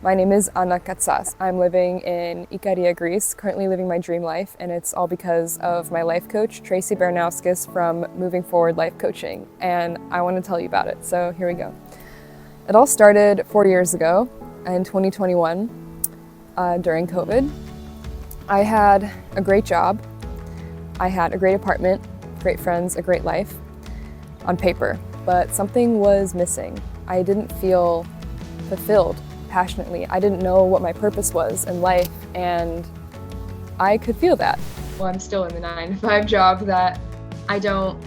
My name is Anna Katsas. I'm living in Ikaria, Greece, currently living my dream life, and it's all because of my life coach, Tracy Baranowskis from Moving Forward Life Coaching, and I want to tell you about it, so here we go. It all started 4 years ago in 2021 during COVID. I had a great job, I had a great apartment, great friends, a great life on paper, but something was missing. I didn't feel fulfilled passionately. I didn't know what my purpose was in life, and I could feel that. Well, I'm still in the 9-to-5 job that I don't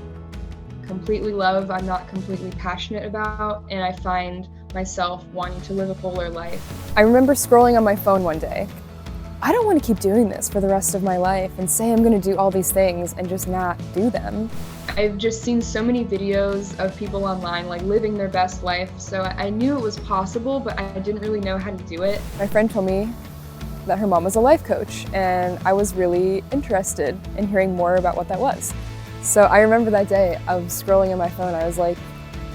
completely love, I'm not completely passionate about, and I find myself wanting to live a fuller life. I remember scrolling on my phone one day. I don't want to keep doing this for the rest of my life and say I'm going to do all these things and just not do them. I've just seen so many videos of people online like living their best life, so I knew it was possible, but I didn't really know how to do it. My friend told me that her mom was a life coach, and I was really interested in hearing more about what that was. So I remember that day of scrolling on my phone, I was like,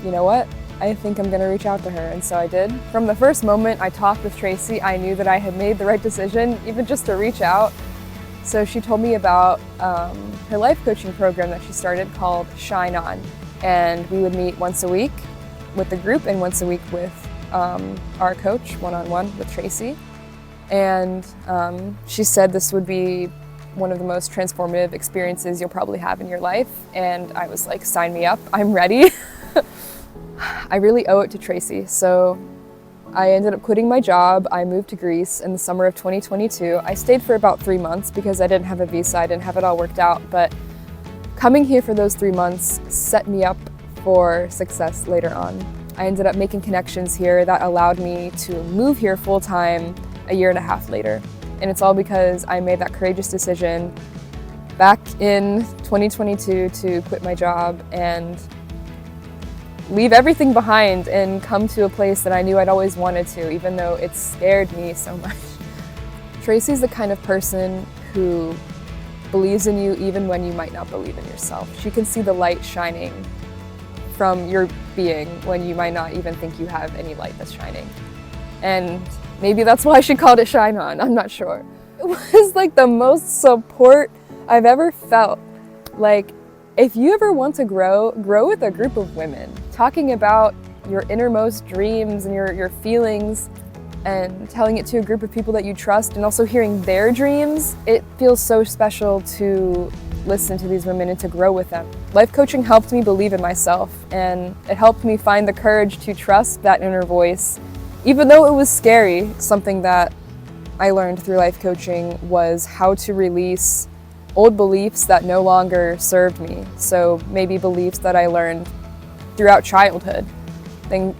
you know what? I think I'm gonna reach out to her, and so I did. From the first moment I talked with Tracy, I knew that I had made the right decision, even just to reach out. So she told me about her life coaching program that she started called Shine On. And we would meet once a week with the group and once a week with our coach, one-on-one with Tracy. And she said this would be one of the most transformative experiences you'll probably have in your life. And I was like, sign me up, I'm ready. I really owe it to Tracy. So I ended up quitting my job. I moved to Greece in the summer of 2022. I stayed for about 3 months because I didn't have a visa, I didn't have it all worked out, but coming here for those 3 months set me up for success later on. I ended up making connections here that allowed me to move here full-time a year and a half later. And it's all because I made that courageous decision back in 2022 to quit my job and leave everything behind and come to a place that I knew I'd always wanted to, even though it scared me so much. Tracy's the kind of person who believes in you even when you might not believe in yourself. She can see the light shining from your being when you might not even think you have any light that's shining. And maybe that's why she called it Shine On, I'm not sure. It was like the most support I've ever felt. Like, if you ever want to grow with a group of women, talking about your innermost dreams and your feelings and telling it to a group of people that you trust and also hearing their dreams, it feels so special to listen to these women and to grow with them. Life coaching helped me believe in myself, and it helped me find the courage to trust that inner voice. Even though it was scary, something that I learned through life coaching was how to release old beliefs that no longer served me. So maybe beliefs that I learned throughout childhood,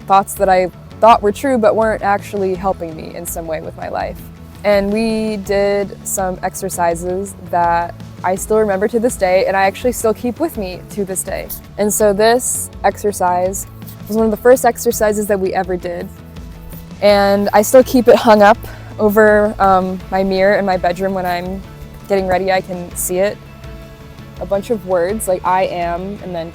thoughts that I thought were true but weren't actually helping me in some way with my life. And we did some exercises that I still remember to this day, and I actually still keep with me to this day. And so this exercise was one of the first exercises that we ever did, and I still keep it hung up over my mirror in my bedroom. When I'm getting ready, I can see it. A bunch of words like I am and then ...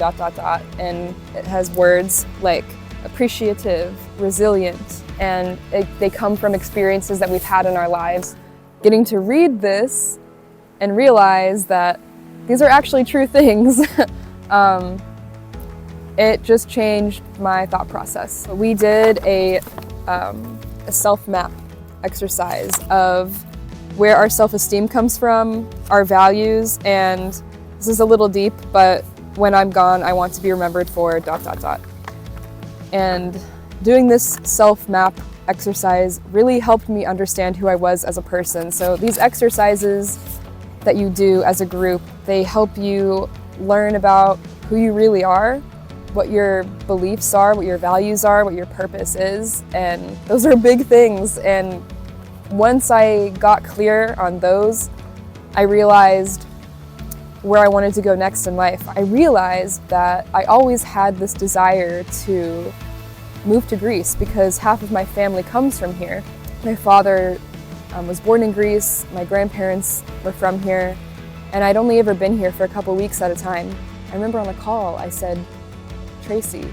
and it has words like appreciative, resilient, and they come from experiences that we've had in our lives. Getting to read this and realize that these are actually true things, it just changed my thought process. We did a self-map exercise of where our self-esteem comes from, our values, and this is a little deep, but when I'm gone, I want to be remembered for ... And doing this self-map exercise really helped me understand who I was as a person. So these exercises that you do as a group, they help you learn about who you really are, what your beliefs are, what your values are, what your purpose is, and those are big things. And once I got clear on those, I realized where I wanted to go next in life. I realized that I always had this desire to move to Greece because half of my family comes from here. My father was born in Greece, my grandparents were from here, and I'd only ever been here for a couple weeks at a time. I remember on the call, I said, Tracy,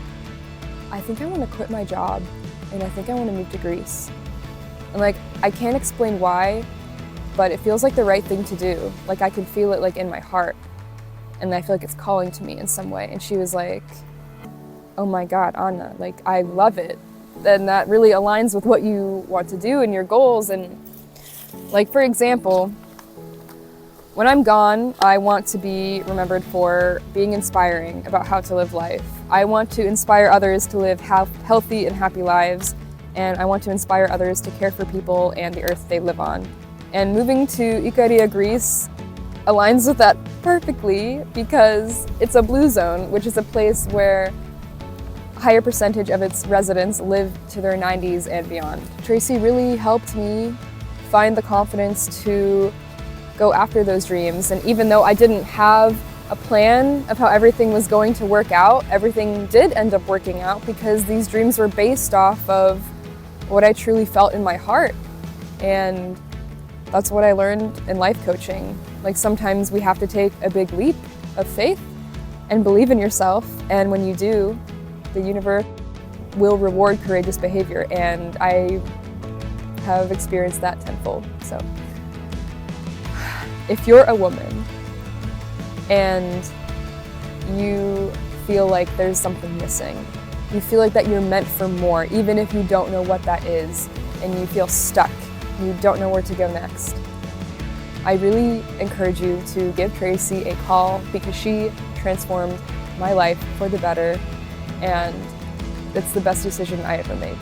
I think I want to quit my job and I think I want to move to Greece. And like, I can't explain why, but it feels like the right thing to do. Like, I can feel it like in my heart, and I feel like it's calling to me in some way. And she was like, oh my God, Anna, like, I love it. And that really aligns with what you want to do and your goals. And like, for example, when I'm gone, I want to be remembered for being inspiring about how to live life. I want to inspire others to live healthy and happy lives, and I want to inspire others to care for people and the earth they live on. And moving to Ikaria, Greece aligns with that perfectly because it's a blue zone, which is a place where a higher percentage of its residents live to their 90s and beyond. Tracy really helped me find the confidence to go after those dreams. And even though I didn't have a plan of how everything was going to work out, everything did end up working out because these dreams were based off of what I truly felt in my heart. And that's what I learned in life coaching. Like, sometimes we have to take a big leap of faith and believe in yourself. And when you do, the universe will reward courageous behavior. And I have experienced that tenfold. So if you're a woman and you feel like there's something missing, you feel like that you're meant for more, even if you don't know what that is, and you feel stuck, you don't know where to go next, I really encourage you to give Tracy a call because she transformed my life for the better, and it's the best decision I ever made.